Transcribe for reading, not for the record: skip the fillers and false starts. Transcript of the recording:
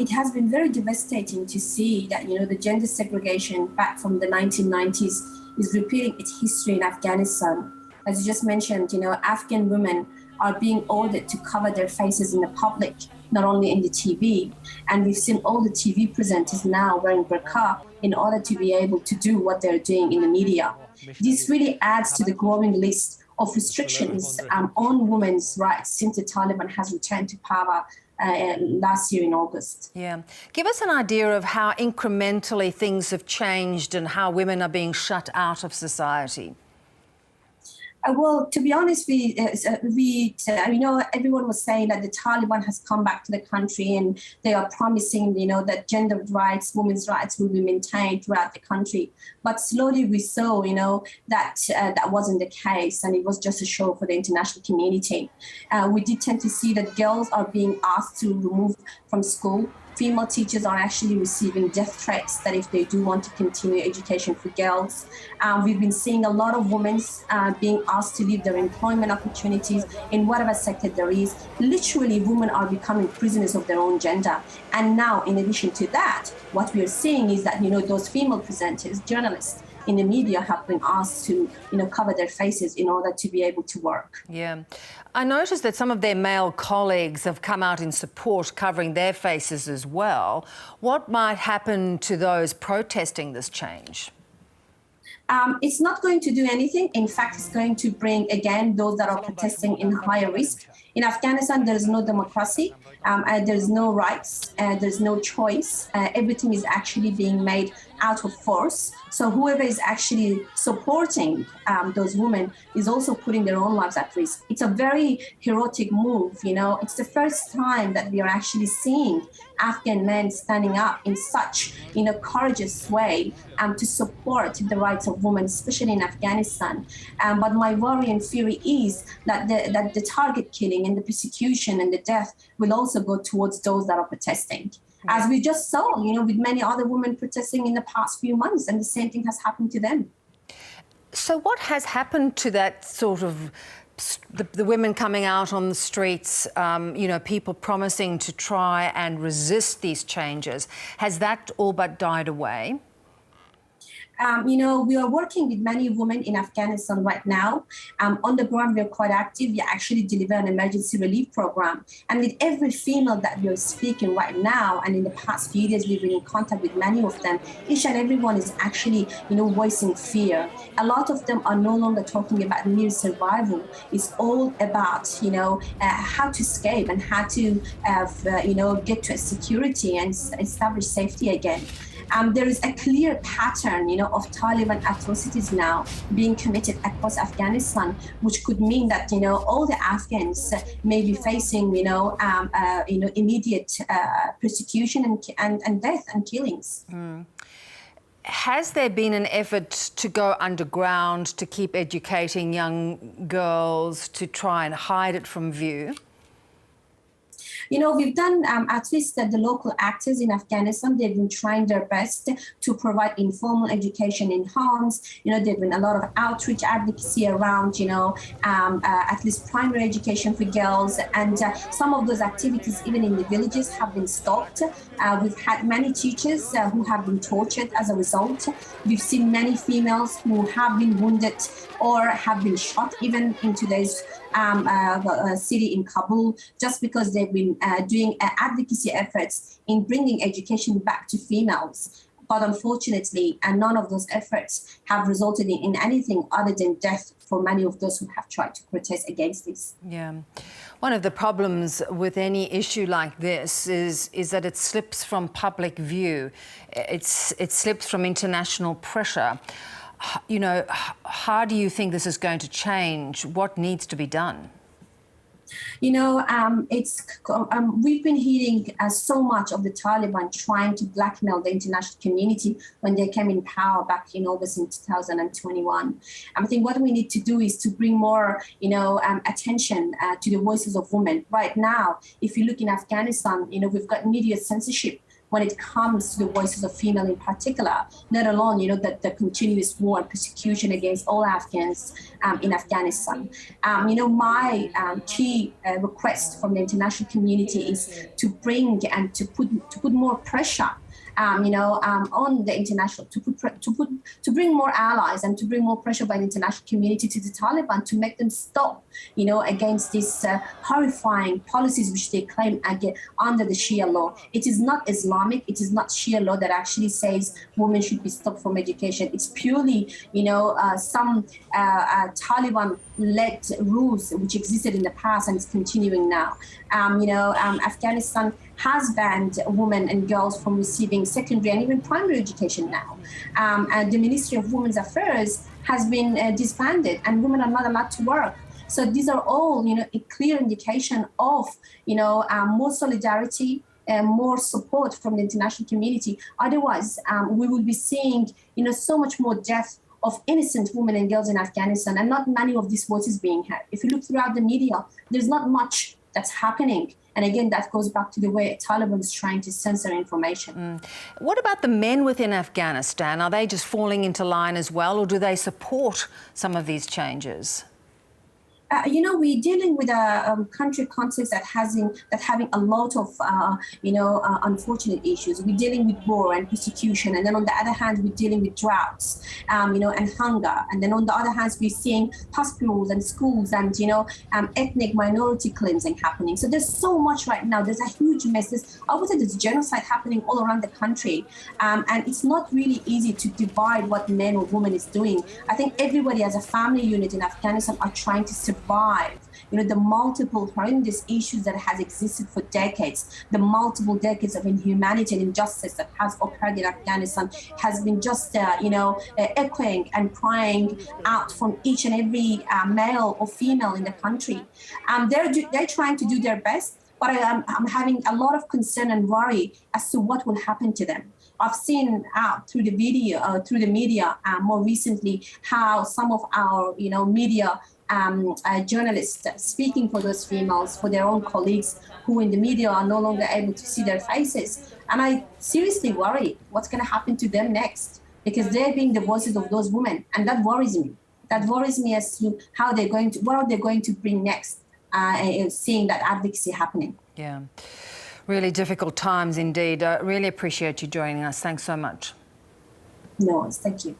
It has been very devastating to see that, the gender segregation back from the 1990s is repeating its history in Afghanistan. As you just mentioned, Afghan women are being ordered to cover their faces in the public, not only in the TV. And we've seen all the TV presenters now wearing burqa in order to be able to do what they're doing in the media. This really adds to the growing list of restrictions on women's rights since the Taliban has returned to power last year in August. Yeah. Give us an idea of how incrementally things have changed and how women are being shut out of society. Well, to be honest, everyone was saying that the Taliban has come back to the country and they are promising, that gender rights, women's rights will be maintained throughout the country. But slowly we saw, that that wasn't the case, and it was just a show for the international community. We did tend to see that girls are being asked to remove from school. Female teachers are actually receiving death threats that if they do want to continue education for girls. We've been seeing a lot of women being asked to leave their employment opportunities in whatever sector there is. Literally, women are becoming prisoners of their own gender. And now, in addition to that, what we are seeing is that, those female presenters, journalists, in the media have been asked to, cover their faces in order to be able to work. Yeah. I noticed that some of their male colleagues have come out in support, covering their faces as well. What might happen to those protesting this change? It's not going to do anything. In fact, it's going to bring, again, those that are protesting in higher risk. In Afghanistan, there is no democracy, there's no rights, there's no choice. Everything is actually being made out of force. So whoever is actually supporting those women is also putting their own lives at risk. It's a very heroic move, It's the first time that we are actually seeing Afghan men standing up in such, courageous way to support the rights of women, especially in Afghanistan. But my worry and fear is that the target killing and the persecution and the death will also go towards those that are protesting. As we just saw, with many other women protesting in the past few months, and the same thing has happened to them. So what has happened to that sort of the women coming out on the streets, people promising to try and resist these changes? Has that all but died away? We are working with many women in Afghanistan right now. On the ground, we are quite active. We actually deliver an emergency relief program. And with every female that we are speaking right now, and in the past few days, we've been in contact with many of them, each and every one is actually, voicing fear. A lot of them are no longer talking about mere survival. It's all about, how to escape and how to, get to a security and establish safety again. There is a clear pattern, of Taliban atrocities now being committed across Afghanistan, which could mean that, all the Afghans may be facing, immediate persecution and death and killings. Mm. Has there been an effort to go underground to keep educating young girls to try and hide it from view? We've done, at least the local actors in Afghanistan, they've been trying their best to provide informal education in homes. There've been a lot of outreach advocacy around, at least primary education for girls. And some of those activities, even in the villages, have been stopped. We've had many teachers who have been tortured as a result. We've seen many females who have been wounded or have been shot even in today's city in Kabul, just because they've been doing advocacy efforts in bringing education back to females. But unfortunately, none of those efforts have resulted in anything other than death for many of those who have tried to protest against this. Yeah. One of the problems with any issue like this is that it slips from public view. It slips from international pressure. How do you think this is going to change? What needs to be done? We've been hearing so much of the Taliban trying to blackmail the international community when they came in power back in August in 2021. I think what we need to do is to bring more, attention to the voices of women. Right now, if you look in Afghanistan, we've got media censorship. when it comes to the voices of female in particular, let alone, the continuous war and persecution against all Afghans in Afghanistan. My key request from the international community is to bring and to put more pressure on the international, to bring more allies and to bring more pressure by the international community to the Taliban to make them stop, against these horrifying policies which they claim under the Shia law. It is not Islamic. It is not Shia law that actually says women should be stopped from education. It's purely, some Taliban-led rules which existed in the past and is continuing now. Afghanistan has banned women and girls from receiving secondary and even primary education now. And the Ministry of Women's Affairs has been disbanded, and women are not allowed to work. So these are all, a clear indication of, more solidarity and more support from the international community. Otherwise, we will be seeing, so much more death of innocent women and girls in Afghanistan, and not many of these voices being heard. If you look throughout the media, there's not much that's happening. And again, that goes back to the way Taliban is trying to censor information. What about the men within Afghanistan? Are they just falling into line as well, or do they support some of these changes? We're dealing with a country context that having a lot of, unfortunate issues. We're dealing with war and persecution, and then on the other hand, we're dealing with droughts, and hunger. And then on the other hand, we're seeing hospitals and schools and, ethnic minority cleansing happening. So there's so much right now. There's a huge mess. I would say there's genocide happening all around the country, and it's not really easy to divide what men or women is doing. I think everybody as a family unit in Afghanistan are trying to survive, the multiple horrendous issues that has existed for decades, the multiple decades of inhumanity and injustice that has occurred in Afghanistan has been just, echoing and crying out from each and every male or female in the country. They're trying to do their best, but I'm having a lot of concern and worry as to what will happen to them. I've seen through the media more recently how some of our, media journalists speaking for those females, for their own colleagues who in the media are no longer able to see their faces. And I seriously worry what's going to happen to them next, because they're being the voices of those women. And that worries me. That worries me as to what are they going to bring next, seeing that advocacy happening. Yeah, really difficult times indeed. Really appreciate you joining us. Thanks so much. No worries. Thank you.